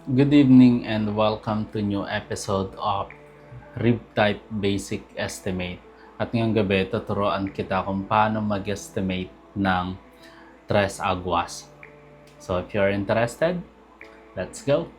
Good evening and welcome to new episode of Rib Type Basic Estimate. At ngayong gabi, tuturuan kita kung paano mag-estimate ng tres aguas. So if you're interested, let's go!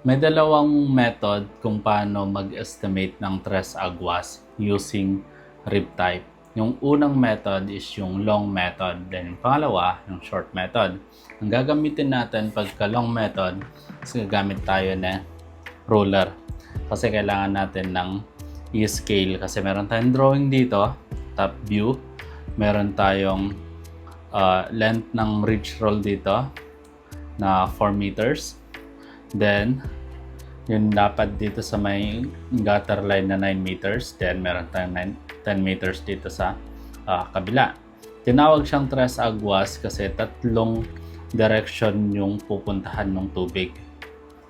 May dalawang method kung paano mag-estimate ng tres aguas using rib type. Yung unang method is yung long method, then yung pangalawa, yung short method. Ang gagamitin natin pagka long method, is gagamit tayo na ruler. Kasi kailangan natin ng i-scale kasi meron tayong drawing dito, top view. Meron tayong length ng ridge roll dito na 4 meters. Then, yun dapat dito sa may gutter line na 9 meters. Then, meron tayong 10 meters dito sa kabila. Tinawag siyang tres aguas kasi tatlong direction yung pupuntahan ng tubig.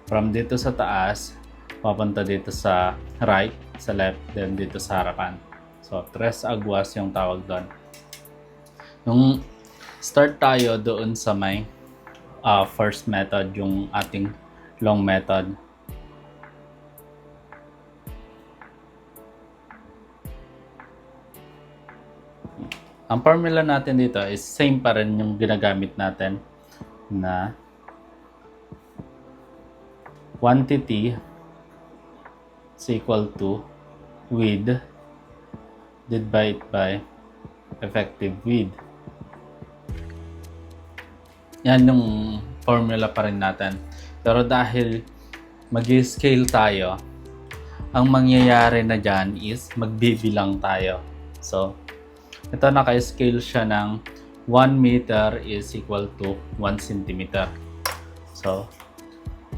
From dito sa taas, papunta dito sa right, sa left, then dito sa harapan. So, tres aguas yung tawag doon. Yung start tayo doon sa may first method, yung ating long method. Ang formula natin dito is same pa rin yung ginagamit natin na quantity is equal to width divided by effective width. Yan yung formula pa rin natin. Pero dahil mag-scale tayo, ang mangyayari na dyan is magbibilang tayo. So, ito naka-scale siya ng 1 meter is equal to 1 centimeter. So,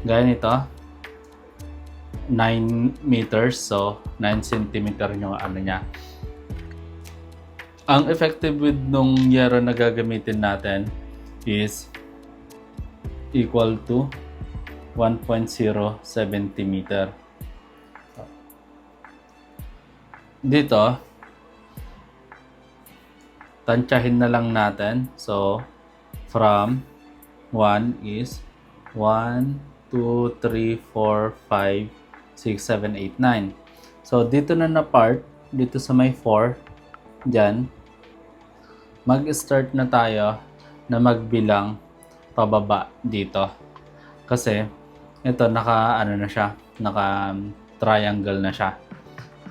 gaya nito, 9 meters, so 9 centimeter yung ano niya. Ang effective width nung yero na gagamitin natin is equal to 1.0 centimeter. Dito, tansyahin na lang natin. So, from 1 is 1, 2, 3, 4, 5, 6, 7, 8, 9. So, dito na part, dito sa may 4, dyan, mag-start na tayo na magbilang pababa dito. Kasi, ito naka triangle na siya.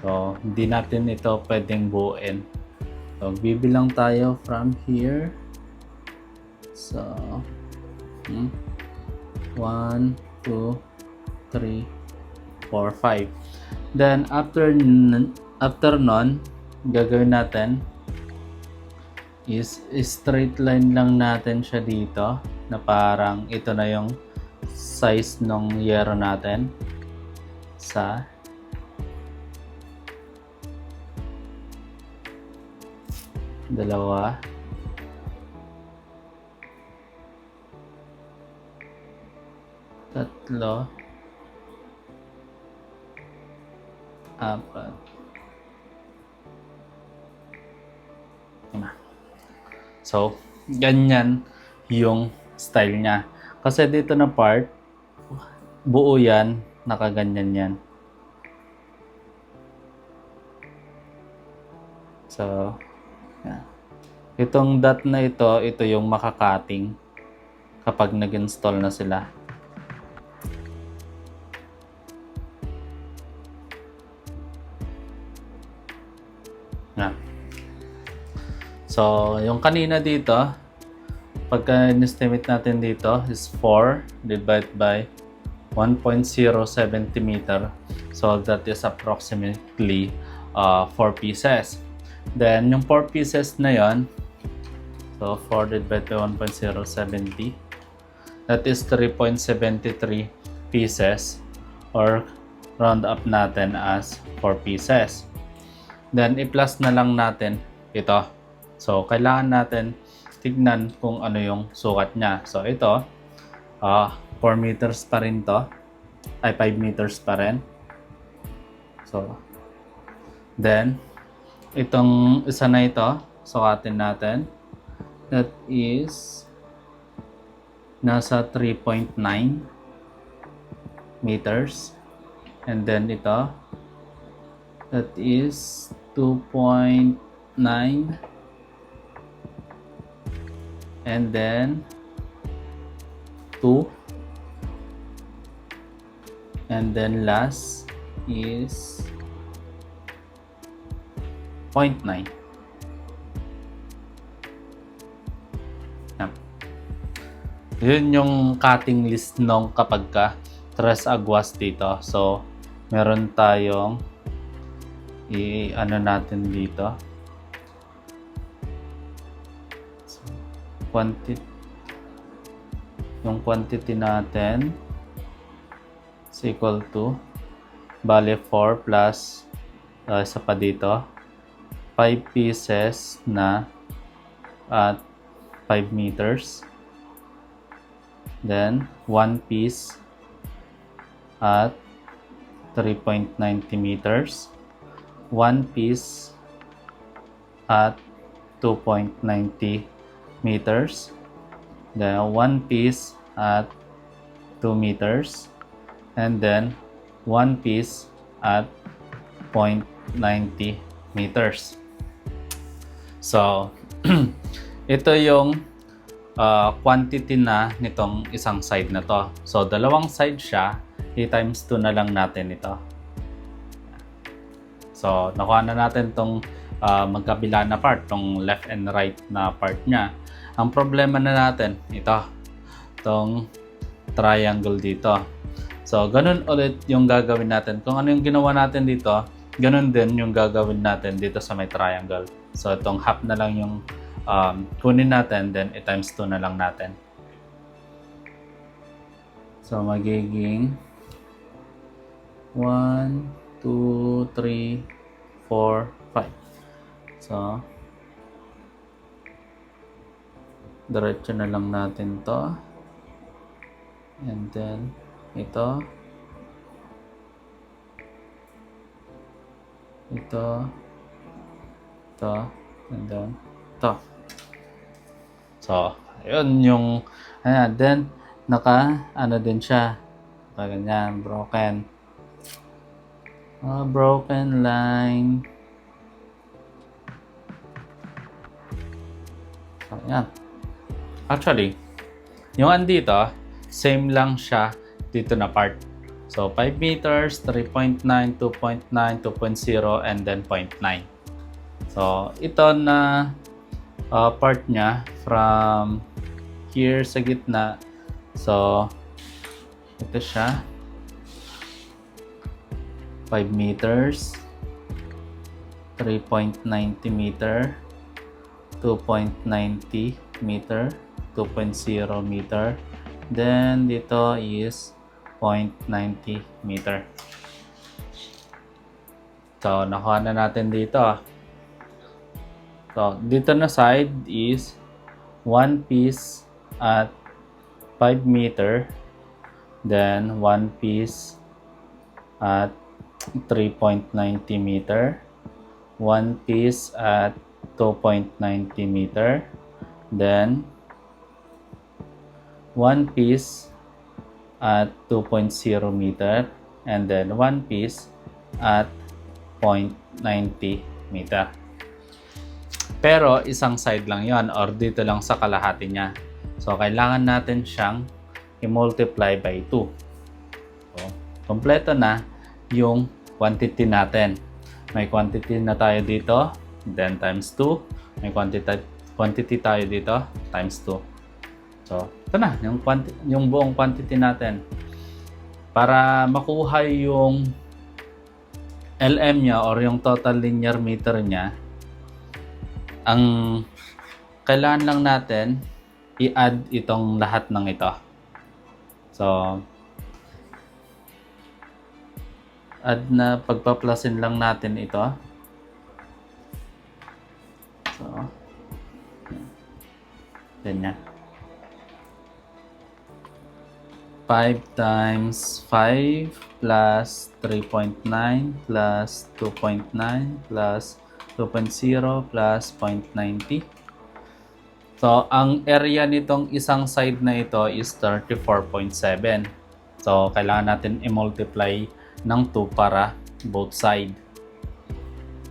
So, hindi natin ito pwedeng buuin. So, bibilang tayo from here. So, 1, 2, 3, 4, 5. Then, after nun, gagawin natin is straight line lang natin siya dito na parang ito na yung size ng yero natin sa dalawa, tatlo, apat, lima. So, ganyan yung style niya. Kasi dito na part, buo yan, nakaganyan yan. So, yan. Itong dot na ito yung makakating kapag nag-install na sila. Yan. So, yung kanina dito, pagka in-estimate natin dito is 4 divided by 1.0 centimeter. So, that is approximately 4 pieces. Then, yung 4 pieces na yon, so 4 divided by 1.070, that is 3.73 pieces, or round up natin as 4 pieces. Then, i-plus na lang natin ito. So, kailangan natin tignan kung ano yung sukat niya. So, ito, 4 meters pa rin to. Ay, 5 meters pa rin. So, then, itong isa na ito, sukatin natin. that is nasa 3.9 meters. And then ito, that is 2.9. And then 2. And then last is 0.9. Yun yung cutting list nung kapag ka tres aguas dito. So, meron tayong i-ano natin dito. So, yung quantity natin is equal to bale 4 plus isa pa dito 5 pieces na at 5 meters. Then 1 piece at 3.90 meters, 1 piece at 2.90 meters, then 1 piece at 2 meters, and then 1 piece at 0.90 meters. So, ito yung quantity na nitong isang side na to. So, dalawang side siya, i-times 2 na lang natin ito. So, nakuha na natin tong magkabila na part, tong left and right na part niya. Ang problema na natin, ito, tong triangle dito. So, ganun ulit yung gagawin natin. Kung ano yung ginawa natin dito, ganun din yung gagawin natin dito sa may triangle. So, itong half na lang yung kunin natin, then i-times 2 na lang natin. So, magiging 1, 2, 3, 4, 5. So, diretso na lang natin to. And then, ito. Ito. Ito. And then, ito. So, yun yung, ayan, then, ano din siya. Ganyan, broken. Broken line. So, ayan. Actually, yung andito, same lang siya dito na part. So, 5 meters, 3.9, 2.9, 2.0, and then 0.9. So, ito na part niya from here sa gitna. So, ito siya. 5 meters, 3.90 meter, 2.90 meter, 2.0 meter. Then, dito is 0.90 meter. So, nakuha na natin dito. So, dito na side is 1 piece at 5 meter. Then, 1 piece at 3.90 meter. 1 piece at 2.90 meter. Then, 1 piece at 2.0 meter. And then, 1 piece at 0.90 meter. Pero isang side lang yon or dito lang sa kalahati niya. So, kailangan natin siyang i-multiply by 2. So, kompleto na yung quantity natin. May quantity na tayo dito, then times 2. May quantity tayo dito, times 2. So, ito na, yung buong quantity natin. Para makuha yung LM niya or yung total linear meter niya, ang kailangan lang natin i-add itong lahat ng ito. So, add na, pagpa-plusin lang natin ito. So, ganyan. 5 times 5 plus 3.9 plus 2.9 plus 2.0 plus 0.90. So, ang area nitong isang side na ito is 34.7. So, kailangan natin i-multiply ng 2 para both side.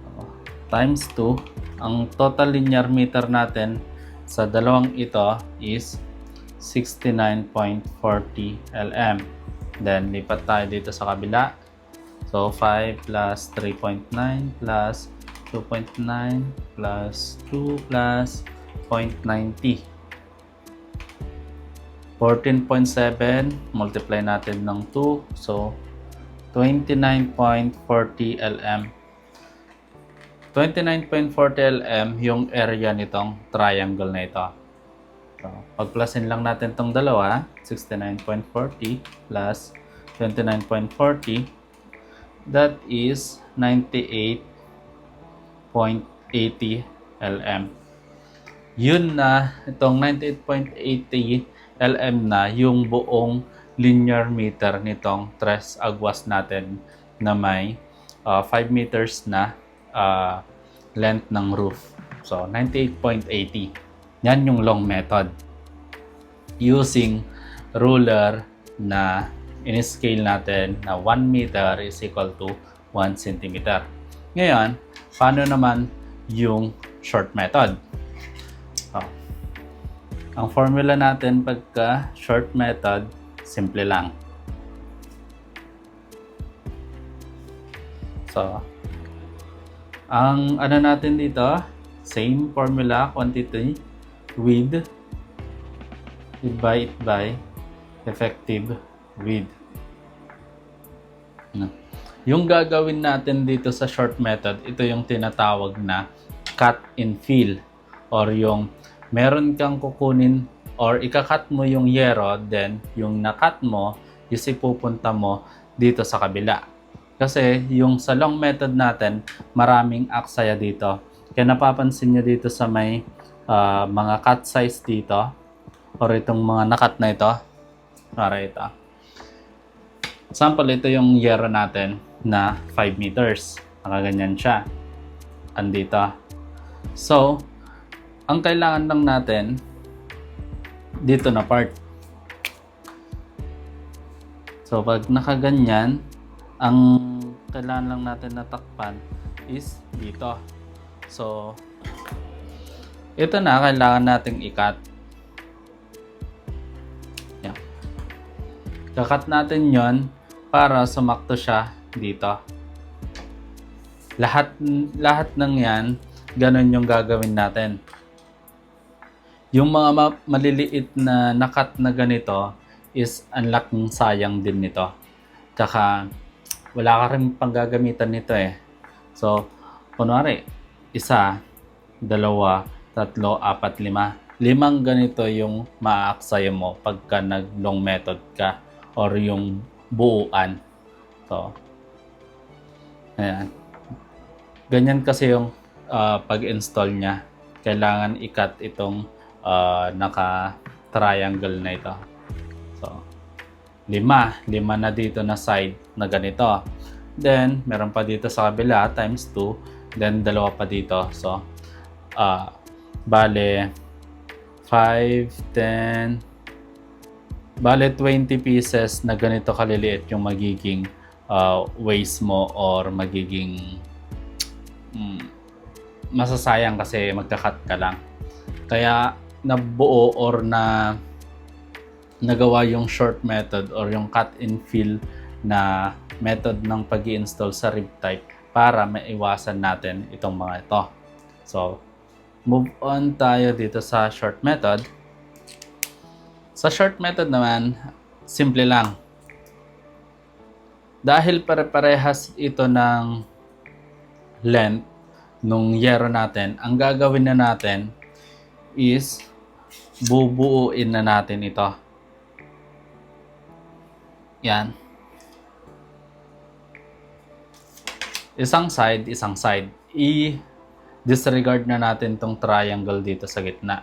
So, times 2. Ang total linear meter natin sa dalawang ito is 69.40 mm. Then, lipat tayo dito sa kabila. So, 5 plus 3.9 plus 2.9 plus 2 plus 0.90. 14.7 multiply natin ng 2. So, 29.40 mm. 29.40 mm yung area nitong triangle na ito. So, pag-plusin lang natin itong dalawa. 69.40 plus 29.40. That is 98.80 mm. Yun na, itong 98.80 mm na yung buong linear meter nitong tres aguas natin na may 5 meters na length ng roof. So, 98.80. Yan yung long method. Using ruler na in-scale natin na 1 meter is equal to 1 centimeter. Ngayon, paano naman yung short method? So, ang formula natin pagka short method, simple lang. So, ang ano natin dito, same formula, quantity, width, divide by effective width. Yung gagawin natin dito sa short method, ito yung tinatawag na cut and fill, or yung meron kang kukunin or ikakat mo yung yero, then yung nakat mo is ipupunta mo dito sa kabila. Kasi yung sa long method natin, maraming aksaya dito. Kaya napapansin nyo dito sa may mga cut size dito, or itong mga nakat na ito, para ito. Sample, ito yung yero natin na 5 meters. Nakaganyan siya. Andito. So, ang kailangan lang natin dito na part. So, pag nakaganyan, ang kailangan lang natin na takpan is dito. So, ito na, kailangan nating i-cut. Yan. Kakat natin yon para sumakto siya dito. Lahat ng yan, ganun yung gagawin natin. Yung mga maliliit na nakat na ganito is ang laking sayang din nito. Tsaka wala ka rin panggagamitan nito eh. So, kunwari, 1, 2, 3, 4, 5. 5 ganito yung maaaksaya mo pagka nag-long method ka or yung buuan. So, ayan. Ganyan kasi yung pag-install niya. Kailangan i-cut itong naka-triangle na ito. So, 5 na dito na side na ganito. Then, meron pa dito sa kabila, times 2. Then, 2 pa dito. So, bale, 5, 10, bale 20 pieces na ganito kaliliit yung magiging waste mo or magiging masasayang kasi magkakat ka lang. Kaya nabuo or nagawa yung short method or yung cut and fill na method ng pag-i-install sa rib type para maiwasan natin itong mga ito. So, move on tayo dito sa short method. Sa short method naman, simple lang. Dahil pare-parehas ito ng length nung yero natin, ang gagawin na natin is bubuuin na natin ito. Yan. Isang side. I-disregard na natin tong triangle dito sa gitna.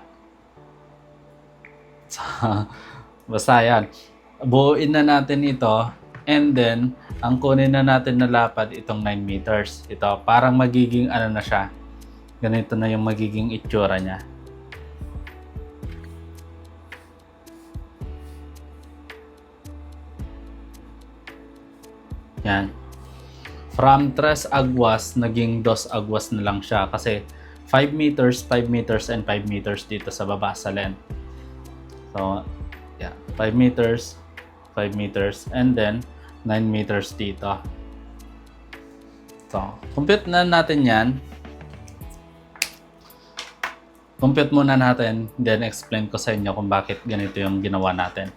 Basta yan. Buuin na natin ito. And then, ang kunin na natin na lapad itong 9 meters. Ito, parang magiging ano na siya. Ganito na yung magiging itsura niya. Yan. From 3 agwas, naging 2 agwas na lang siya kasi 5 meters, 5 meters, and 5 meters dito sa baba sa length. So, yeah, 5 meters, 5 meters, and then 9 meters dito. So, compute na natin yan. Compute muna natin, then explain ko sa inyo kung bakit ganito yung ginawa natin.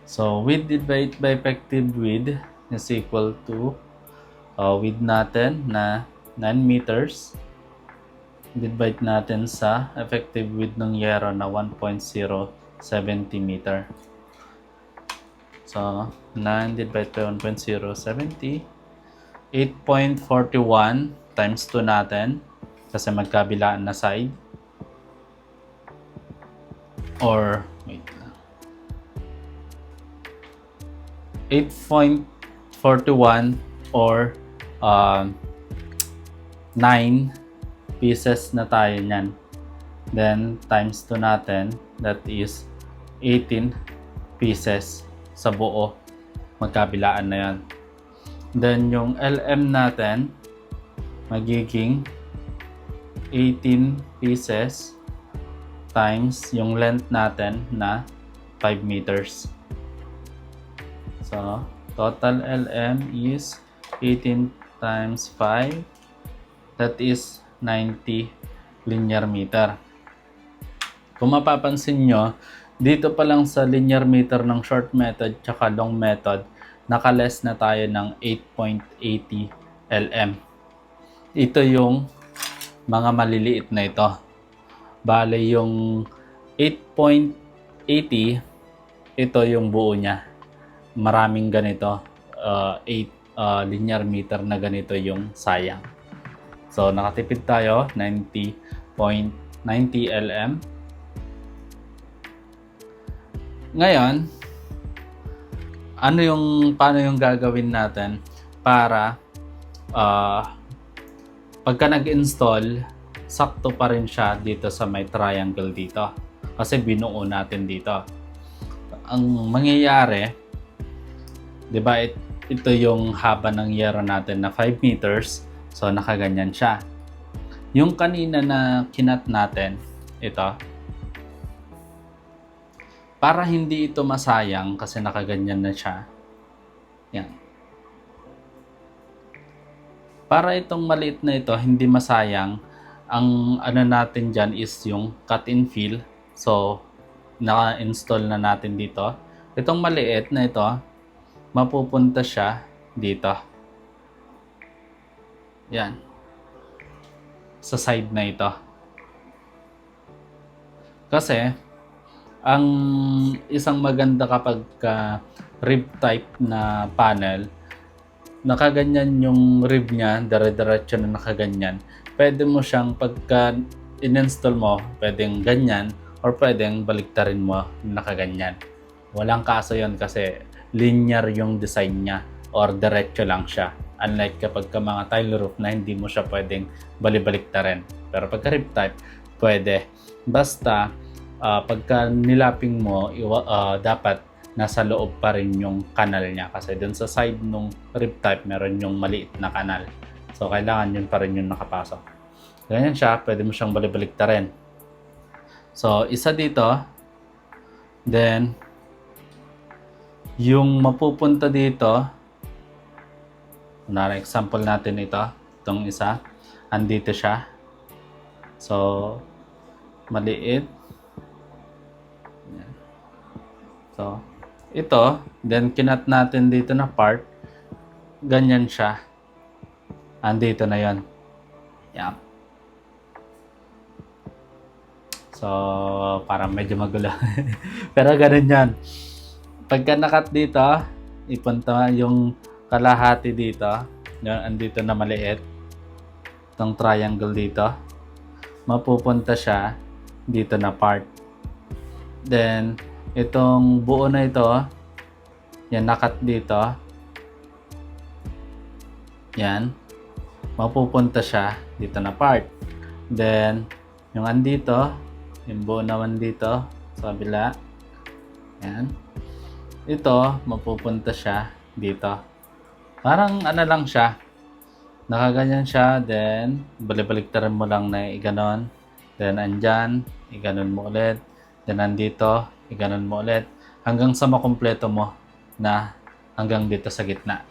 So, width divided by effective width is equal to width natin na 9 meters. Divide natin sa effective width ng yero na 1.0 centimeter. So, 9 divided by 1.070, 8.41 times 2 natin kasi magkabilaan na side. Or, wait lang. 8.41 or 9 pieces na tayo niyan. Then, times 2 natin, that is 18 pieces sa buo. Magkabilaan na yan. Then, yung LM natin, magiging 18 pieces times yung length natin na 5 meters. So, total LM is 18 times 5. That is 90 linear meter. Kung mapapansin nyo, dito pa lang sa linear meter ng short method tsaka long method, nakaless na tayo ng 8.80 LM. Ito yung mga maliliit na ito. Bale yung 8.80, ito yung buo niya. Maraming ganito, 8 linear meter na ganito yung sayang. So, nakatipid tayo, 90.90 LM. Ngayon, paano yung gagawin natin para pagka nag-install, sakto pa rin siya dito sa may triangle dito. Kasi binuo natin dito. Ang mangyayari, di ba, ito yung haba ng yero natin na 5 meters. So, nakaganyan siya. Yung kanina na kinat natin, ito, para hindi ito masayang kasi nakaganyan na siya. Yan. Para itong maliit na ito, hindi masayang, ang ano natin dyan is yung cut and fill. So, naka-install na natin dito. Itong maliit na ito, mapupunta siya dito. Yan. Sa side na ito. Kasi, ang isang maganda kapag rib type na panel, nakaganyan yung rib niya, dire-diretso na nakaganyan. Pwede mo siyang pagka in-install mo, pwedeng ganyan or pwedeng baliktarin mo nakaganyan. Walang kaso yon kasi linear yung design niya or diretso lang siya. Unlike kapag ka mga tile roof na hindi mo siya pwedeng balibaliktarin. Pero pagka rib type, pwede. Basta pagka nilaping mo, dapat nasa loob pa rin yung kanal niya. Kasi dun sa side nung rib type, meron yung maliit na kanal. So, kailangan yun pa rin yung nakapasok. Ganyan siya, pwede mo siyang balibaliktarin. So, isa dito. Then, yung mapupunta dito, na example natin ito, itong isa, andito siya. So, maliit. So, ito, then kinat natin dito na part, ganyan siya. Andito na yon. Yan. So, parang medyo magulo. Pero ganun yan. Pagka nakat dito, ipunta yung kalahati dito. Yan, andito na maliit. Itong triangle dito. Mapupunta siya dito na part. Then, itong buo na ito, yan, nakat dito. Yan. Mapupunta siya dito na part. Then, yung andito, yung buo naman dito, sa kabila. Yan. Ito, mapupunta siya dito. Parang ano lang siya, nakaganyan siya, then balik-baliktaran mo lang na iganon. Then andyan, iganon mo ulit. Then nandito, iganon mo ulit. Hanggang sa makumpleto mo na hanggang dito sa gitna.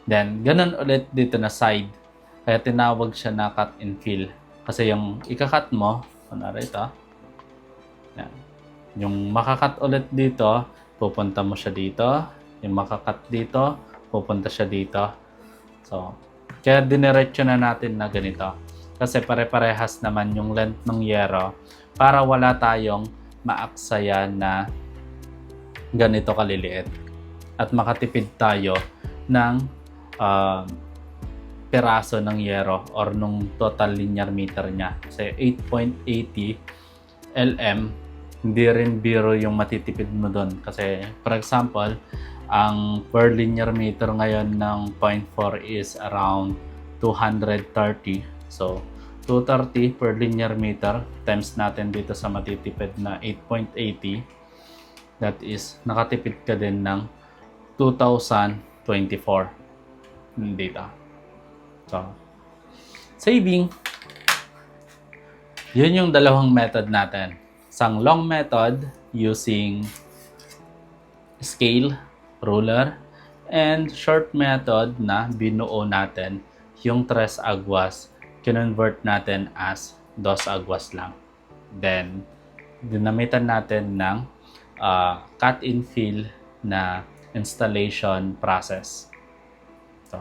Then, ganon ulit dito na side. Kaya tinawag siya na cut and fill. Kasi yung ikakat mo, kunwari ito, yan. Yung makakat ulit dito, pupunta mo siya dito. Yung makakat dito, pupunta siya dito. So, kaya diniretso na natin na ganito. Kasi pare-parehas naman yung length ng yero para wala tayong maaksaya na ganito kaliliit. At makatipid tayo ng peraso ng yero or nung total linear meter niya. Kasi 8.80 mm, hindi rin biro yung matitipid mo doon. Kasi, for example, ang per linear meter ngayon ng 0.4 is around 230. So, 230 per linear meter times natin dito sa matitipid na 8.80. That is, nakatipid ka din ng 2,024 data. So, saving. Yun yung dalawang method natin. Isang long method using scale, ruler, and short method na binuo natin yung 3 agwas, kinonvert natin as 2 agwas lang. Then, dinamitan natin ng cut and fill na installation process. So,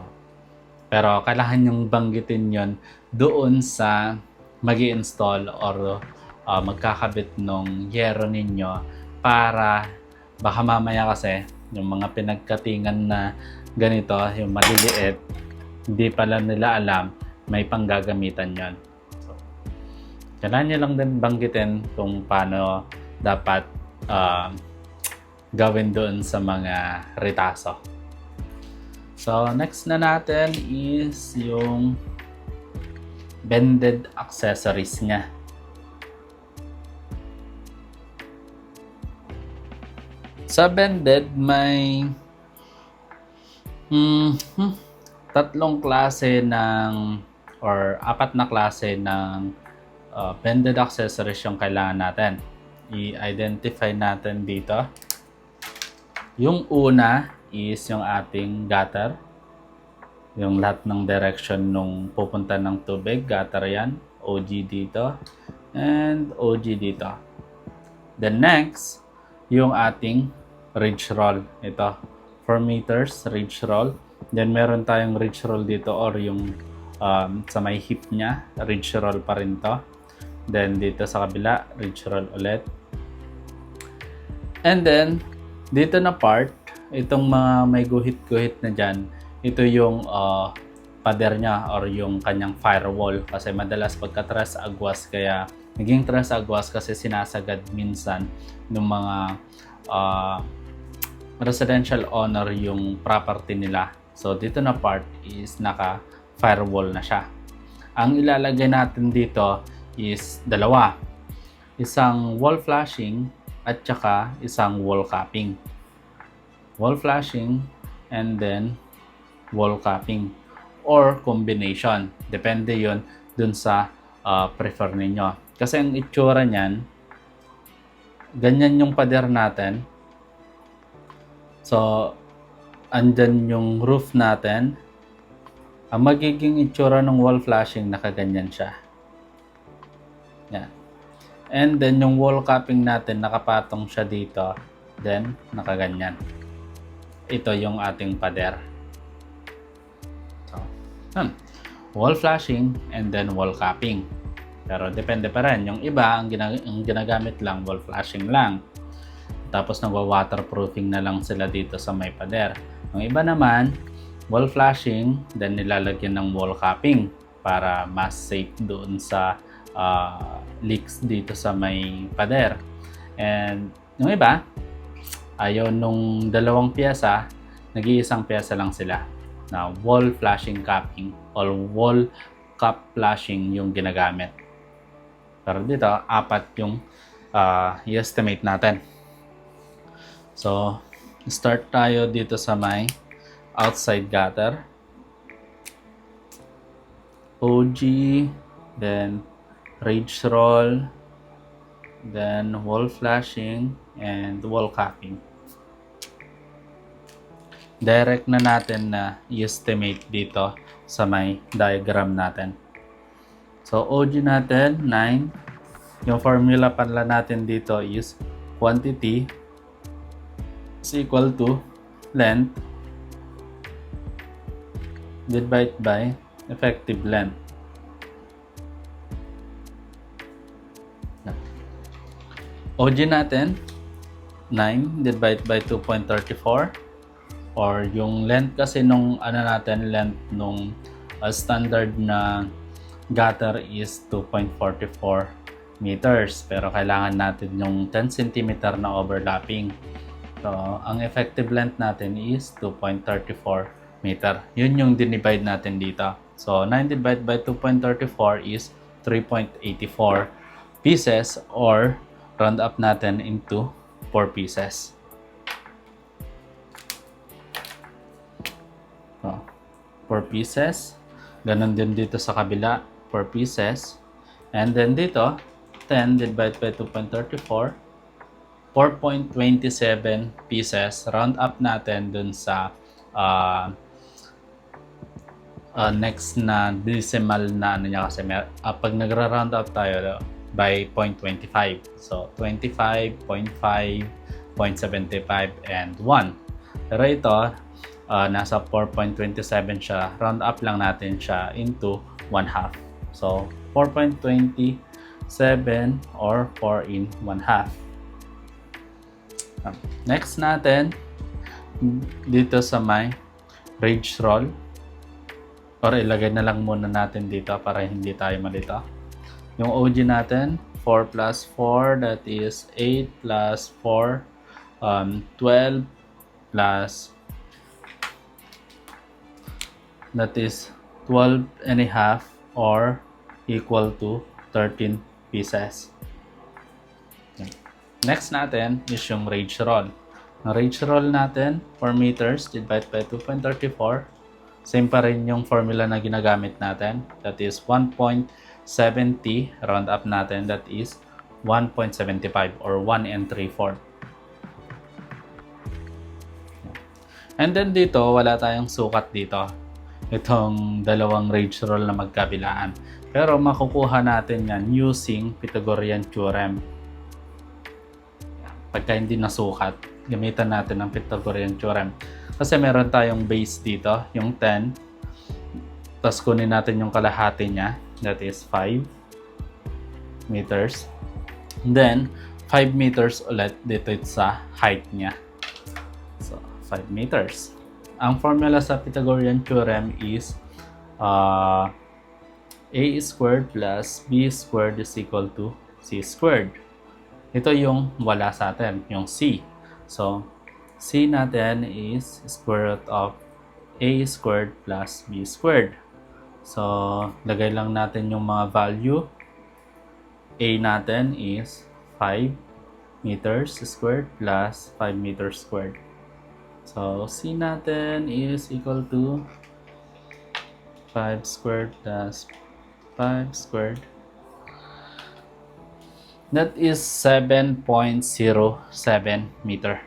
pero kailangan yung banggitin yon doon sa mag-i-install or magkakabit nung yero ninyo para baka mamaya kasi yung mga pinagkatingan na ganito, yung maliliit, hindi pala nila alam may panggagamitan yon. So, kailangan nyo lang din banggitin kung paano dapat gawin doon sa mga retaso. So, next na natin is yung bended accessories niya. Sa bended, may 4 na klase ng bended accessories yung kailangan natin. I-identify natin dito. Yung una is yung ating gutter. Yung lahat ng direction nung pupunta ng tubig, gutter yan. OG dito. And OG dito. Then next, yung ating ridge roll. Ito, 4 meters ridge roll. Then meron tayong ridge roll dito or yung sa may hip niya, ridge roll pa rin to. Then dito sa kabila, ridge roll ulit. And then, dito na part, itong mga may guhit-guhit na dyan, ito yung pader niya or yung kanyang firewall. Kasi madalas pagka tres agwas, kaya naging tres agwas kasi sinasagad minsan ng mga residential owner yung property nila. So, dito na part is naka-firewall na siya. Ang ilalagay natin dito is dalawa. Isang wall flashing at saka isang wall capping. Wall flashing and then wall capping or combination. Depende yon dun sa prefer ninyo. Kasi ang itsura niyan, ganyan yung pader natin. So, andyan yung roof natin. Ang magiging itsura ng wall flashing, nakaganyan siya. Yan. And then, yung wall capping natin, nakapatong siya dito. Then, nakaganyan. Ito yung ating pader. So, wall flashing and then wall capping. Pero depende pa rin. Yung iba, ang ginagamit lang, wall flashing lang. Tapos nagwa-waterproofing na lang sila dito sa may pader. Yung iba naman, wall flashing, then nilalagyan ng wall capping para mas safe doon sa leaks dito sa may pader. And yung iba, ayaw nung dalawang piyesa, nag-iisang piyesa lang sila na wall flashing capping or wall cap flashing yung ginagamit. Pero dito, 4 yung i-estimate natin. So, start tayo dito sa may outside gutter, OG, then rage roll, then wall flashing, and wall capping. Direct na natin na i-estimate dito sa may diagram natin. So, OG natin, 9. Yung formula pala natin dito is quantity is equal to length divided by effective length. OG natin, 9 divided by 2.34, or yung length kasi nung length nung standard na gutter is 2.44 meters, pero kailangan natin yung 10 cm na overlapping. So, ang effective length natin is 2.34 meter. Yun yung dinivide natin dito. So, 9 divided by 2.34 is 3.84 pieces, or round up natin into 4 pieces. So, 4 pieces. Ganon din dito sa kabila, 4 pieces. And then dito, 10 divided by 2.34, 4.27 pieces. Round up natin dun sa next na decimal na niya, kasi pag nagra-round up tayo by 0.25. So, 25, 0.5, 0.75, and 1. Pero ito, nasa 4.27 siya. Round up lang natin siya into 1/2. So, 4.27 or 4 in 1/2. Next natin, dito sa may rage roll, or ilagay na lang muna natin dito para hindi tayo malito. Yung OG natin, 4 plus 4, that is 8 plus 4, 12 plus, that is 12 and a half, or equal to 13 pieces. Next natin is yung rage roll. Ang rage roll natin, 4 meters divided by 2.34. Same pa rin yung formula na ginagamit natin. That is 1.70, round up natin, that is 1.75 or 1 and 3/4. And then dito, wala tayong sukat dito. Itong dalawang rage roll na magkabilaan. Pero makukuha natin yan using Pythagorean theorem. Pagka hindi nasukat, gamitan natin ang Pythagorean theorem. Kasi meron tayong base dito, yung 10. Tapos kunin natin yung kalahati niya, that is 5 meters. Then, 5 meters ulit dito sa height niya. So, 5 meters. Ang formula sa Pythagorean theorem is a squared plus b squared is equal to c squared. Ito yung wala sa atin, yung c. So, c natin is square root of a squared plus b squared. So, lagay lang natin yung mga value. A natin is 5 meters squared plus 5 meters squared. So, c natin is equal to 5 squared plus 5 squared. That is 7.07 meter.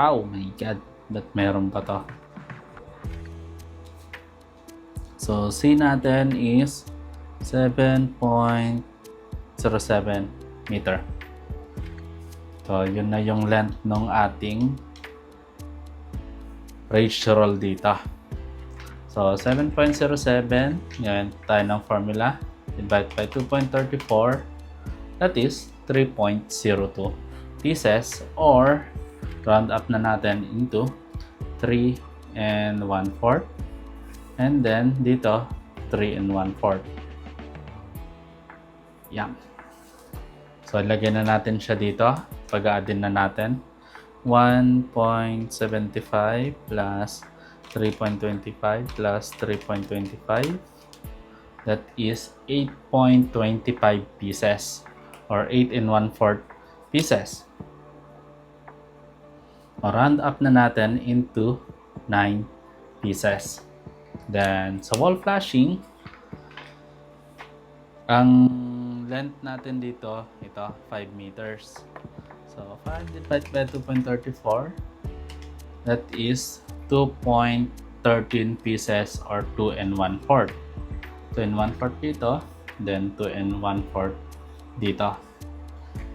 Oh my god, that meron pa to. So, C natin is 7.07 meter. So, yun na yung length ng ating rage roll dito. So, 7.07, yan tayo ng formula. Divide by 2.34, that is 3.02 pieces, or round up na natin into 3 and 1/4. And then, dito, 3 and 1/4. Yan. So, lagyan na natin siya dito. Pag-addin na natin. 1.75 plus 3.25 plus 3.25. That is 8.25 pieces. Or 8 and 1/4 pieces. O, round up na natin into pieces. Then, sa wall flashing, ang length natin dito, ito, 5 meters. So, 5 divided by 2.34, that is 2.13 pieces or 2 and 1/4. 2 and 1/4 dito, then 2 and 1/4 dito.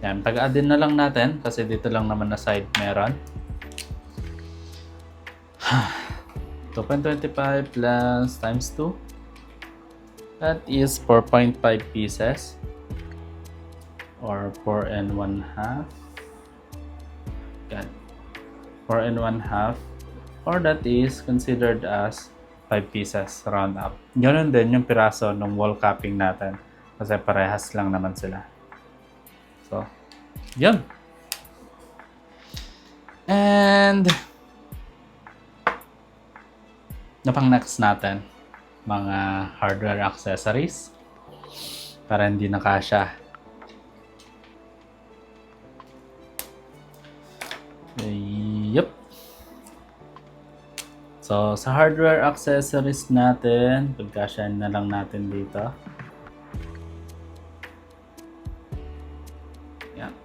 Yan, pag-add din na lang natin kasi dito lang naman na side meron. 2.25 plus times 2, that is 4.5 pieces or 4 and 1/2. Yan, 4 and 1/2, or that is considered as 5 pieces round up. Ganun din yung piraso ng wall capping natin kasi parehas lang naman sila. So, yun. And na pang next natin, mga hardware accessories para hindi nakasya. Yup. So, sa hardware accessories natin, pagkasyahin na lang natin dito. Yan.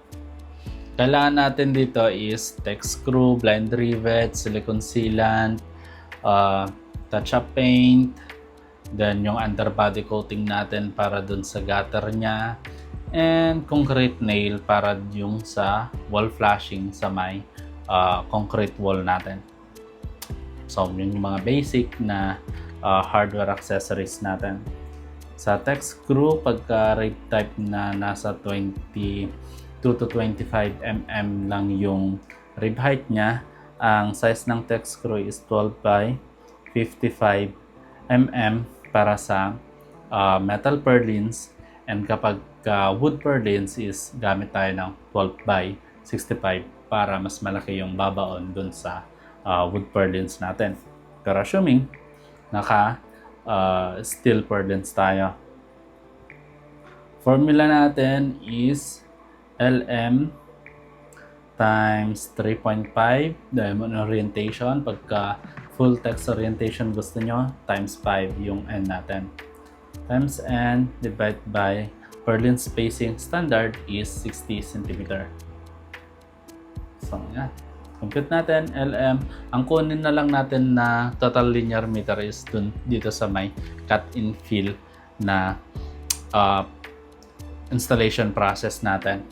Kailangan natin dito is tech screw, blind rivet, silicone sealant, touch-up paint, then yung underbody coating natin para dun sa gutter niya, and concrete nail para yung sa wall flashing sa may concrete wall natin. So, yun yung mga basic na hardware accessories natin. Sa tech screw, pagka rib type na nasa 22 to 25 mm lang yung rib height niya, ang size ng tech screw is 12 by 55 mm para sa metal purlins, and kapag wood purlins is gamit tayo ng 12 by 65 para mas malaki yung babaon dun sa wood purlins natin. Pero assuming naka steel purlins tayo. Formula natin is LM times 3.5 diamond orientation. Pagka full text orientation gusto nyo, times 5 yung N natin. Times N divided by purlin spacing standard is 60 cm. So, yan. Compute natin, LM. Ang kunin na lang natin na total linear meter is dito sa may cut and fill na installation process natin.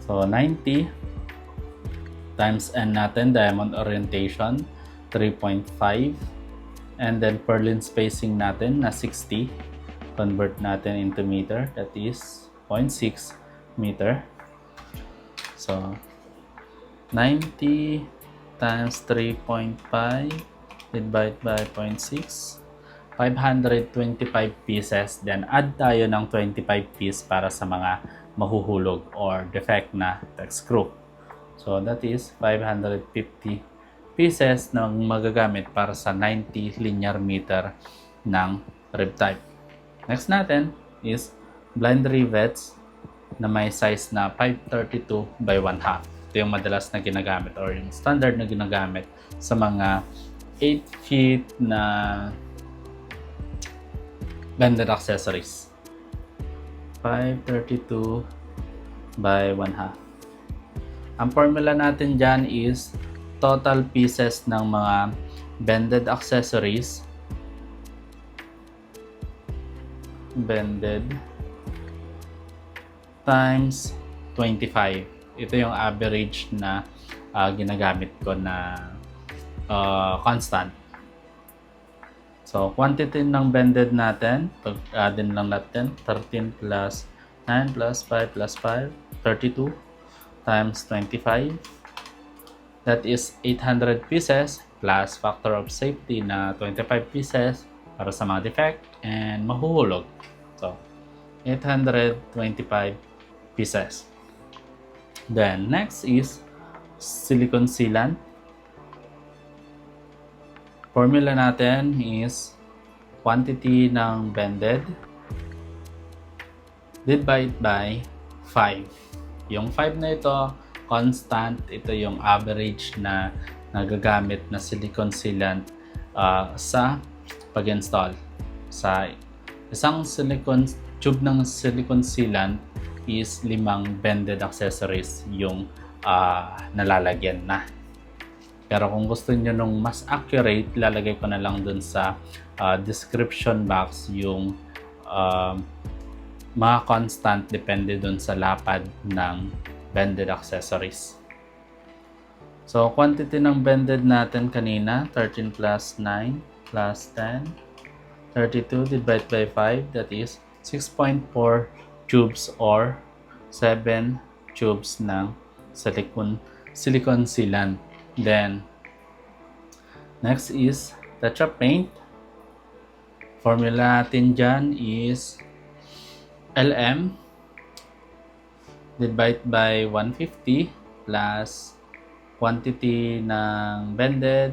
So, 90 times N natin, diamond orientation, 3.5. And then, purlin spacing natin na 60. Convert natin into meter, that is 0.6 meter. So, 90 times 3.5 divided by 0.6, 525 pieces. Then add tayo ng 25 piece para sa mga mahuhulog or defect na tech screw. So that is 550 pieces na magagamit para sa 90 linear meter ng rib type. Next natin is blind rivets na may size na 532 by 1/2. Ito yung madalas na ginagamit or yung standard na ginagamit sa mga 8 feet na bended accessories. 532 by 1/2. Ang formula natin dyan is total pieces ng mga bended accessories, bended, times 25. Ito yung average na ginagamit ko na constant. So, quantity ng bended natin, pag-addin lang natin, 13 plus 9 plus 5 plus 5, 32 times 25. That is 800 pieces plus factor of safety na 25 pieces para sa mga defect and mahuhulog. So, 825 pieces. Then, next is silicone sealant. Formula natin is quantity ng bended divided by 5. Yung 5 na ito, constant. Ito yung average na nagagamit na silicone sealant sa pag-install. Sa isang tube ng silicone sealant is 5 bended accessories yung nalalagyan na. Pero kung gusto niyo nung mas accurate, lalagay ko na lang dun sa description box yung mga constant depende dun sa lapad ng bended accessories. So, quantity ng bended natin kanina, 13 plus 9 plus 10, 32 divided by 5, that is 6.4 tubes or 7 tubes ng silicone sealant. Then, next is Tetra paint. Formula natin dyan is LM divided by 150 plus quantity ng bended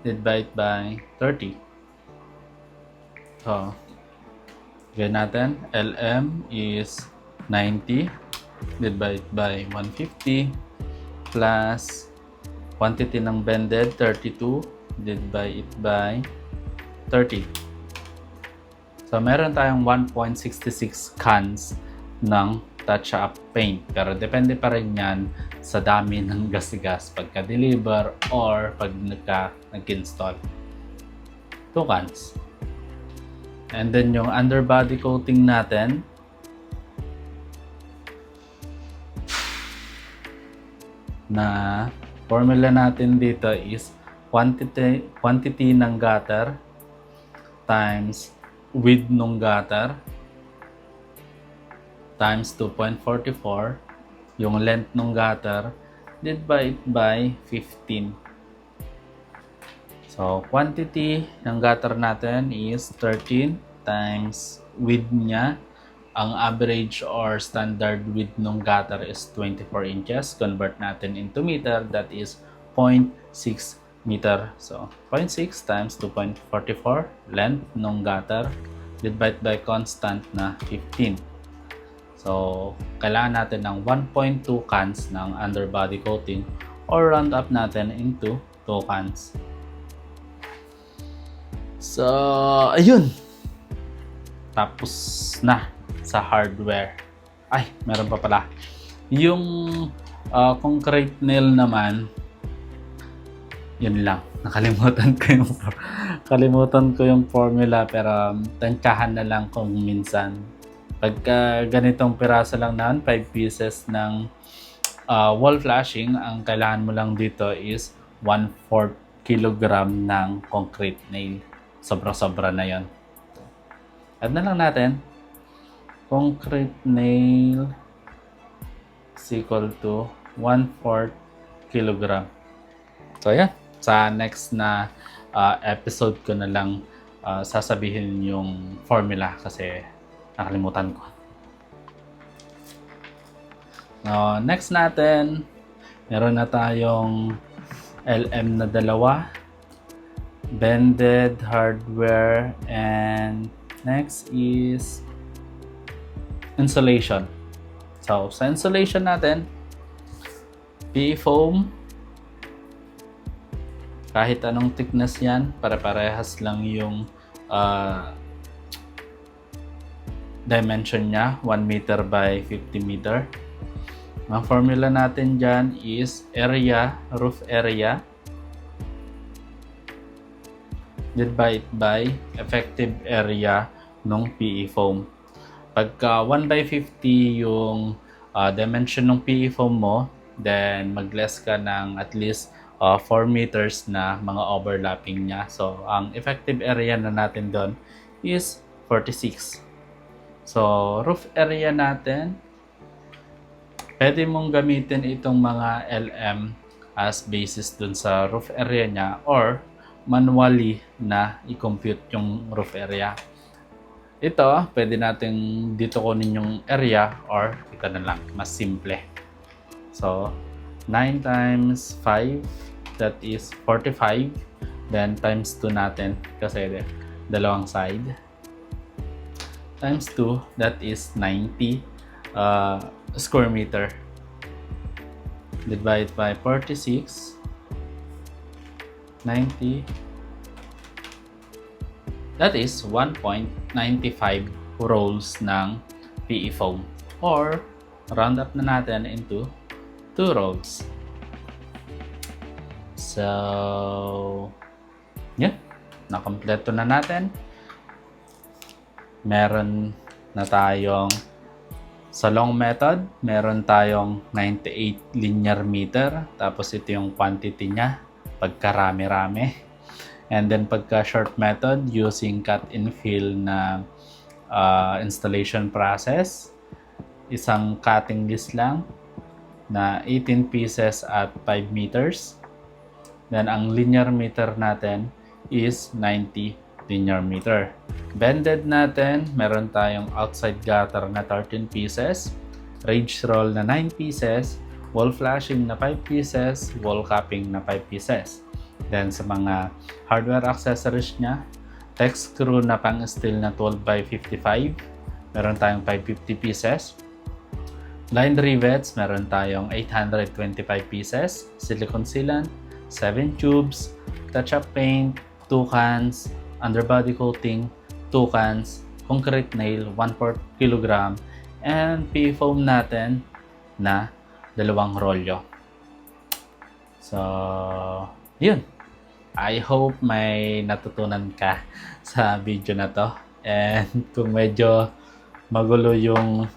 divided by 30. So, gawin natin, LM is 90 divided by 150 plus quantity ng bended 32 divided by 30. So, meron tayong 1.66 cans ng touch-up paint. Pero depende pa rin yan sa dami ng gas-gas pagka-deliver or pag nag-install. 2 cans. And then yung underbody coating natin, na formula natin dito is quantity ng gutter times width ng gutter times 2.44, yung length ng gutter divided by 15. So, quantity ng gutter natin is 13 times width niya. Ang average or standard width ng gutter is 24 inches. Convert natin into meter, that is 0.6 meter. So, 0.6 times 2.44 length ng gutter divided by constant na 15. So, kailangan natin ng 1.2 cans ng underbody coating or round up natin into 2 cans. So, ayun. Tapos na sa hardware. Ay, meron pa pala. Yung concrete nail naman, yun lang. Nakalimutan ko yung formula pero tansyahan na lang kung minsan. Pagka ganitong piraso lang naman, 5 pieces ng wall flashing, ang kailangan mo lang dito is 1/4 kilogram ng concrete nail. Sobra-sobra na yon. Add na lang natin. Concrete nail is equal to 1/4 kilogram. So, yan. Sa next na episode ko na lang sasabihin yung formula kasi nakalimutan ko. Next natin, meron na tayong LM na dalawa, bended hardware, and next is insulation. So, sa insulation natin, PE foam, kahit anong thickness yan, pare-parehas lang yung dimension niya, 1 meter by 50 meter. Ang formula natin dyan is area, roof area, divided by effective area ng PE foam. Pagka 1 by 50 yung dimension ng PE foam mo, then mag-less ka ng at least 4 meters na mga overlapping niya. So, ang effective area na natin doon is 46. So, roof area natin, pwede mong gamitin itong mga LM as basis dun sa roof area niya or manually na i-compute yung roof area. Ito, pwede natin dito kunin yung area or ito na lang, mas simple. So, 9 times 5, that is 45. Then, times 2 natin kasi dalawang side. Times 2, that is 90 square meter. Divided by 46. 90. That is 1.95 rolls ng PE foam. Or, round up na natin into 2 rolls. So, yeah. Nakompleto na natin. Meron na tayong sa long method, meron tayong 98 linear meter. Tapos ito yung quantity niya pagkarami-rami. And then pagka short method, using cut and fill na installation process, isang cutting list lang na 18 pieces at 5 meters. Then ang linear meter natin is 90 linear meter. Bended natin, meron tayong outside gutter na 13 pieces, ridge roll na 9 pieces, wall flashing na 5 pieces, wall capping na 5 pieces. Then sa mga hardware accessories niya, tech screw na pang steel na 12 by 55, meron tayong 550 pieces. Line rivets, meron tayong 825 pieces, silicone sealant, 7 tubes, touch-up paint, 2 cans, underbody coating, 2 cans, concrete nail, 1/4 kilogram, and PE foam natin na 2 rolyo. So, yun. I hope may natutunan ka sa video na to. And kung medyo magulo yung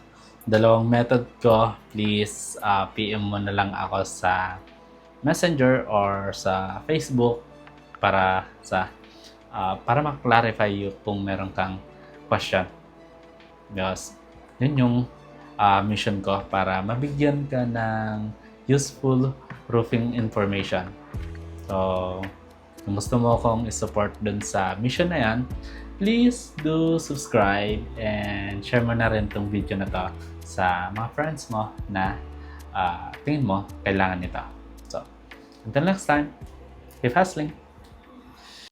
dalawang method ko, please PM mo na lang ako sa Messenger or sa Facebook para ma-clarify yung kung meron kang question. Because yun yung mission ko para mabigyan ka ng useful roofing information. So, kung gusto mo akong i-support dun sa mission na yan, please do subscribe and share mo na rin tong video na to sa mga friends mo na tingin mo kailangan nito. So, until next time, keep hustling!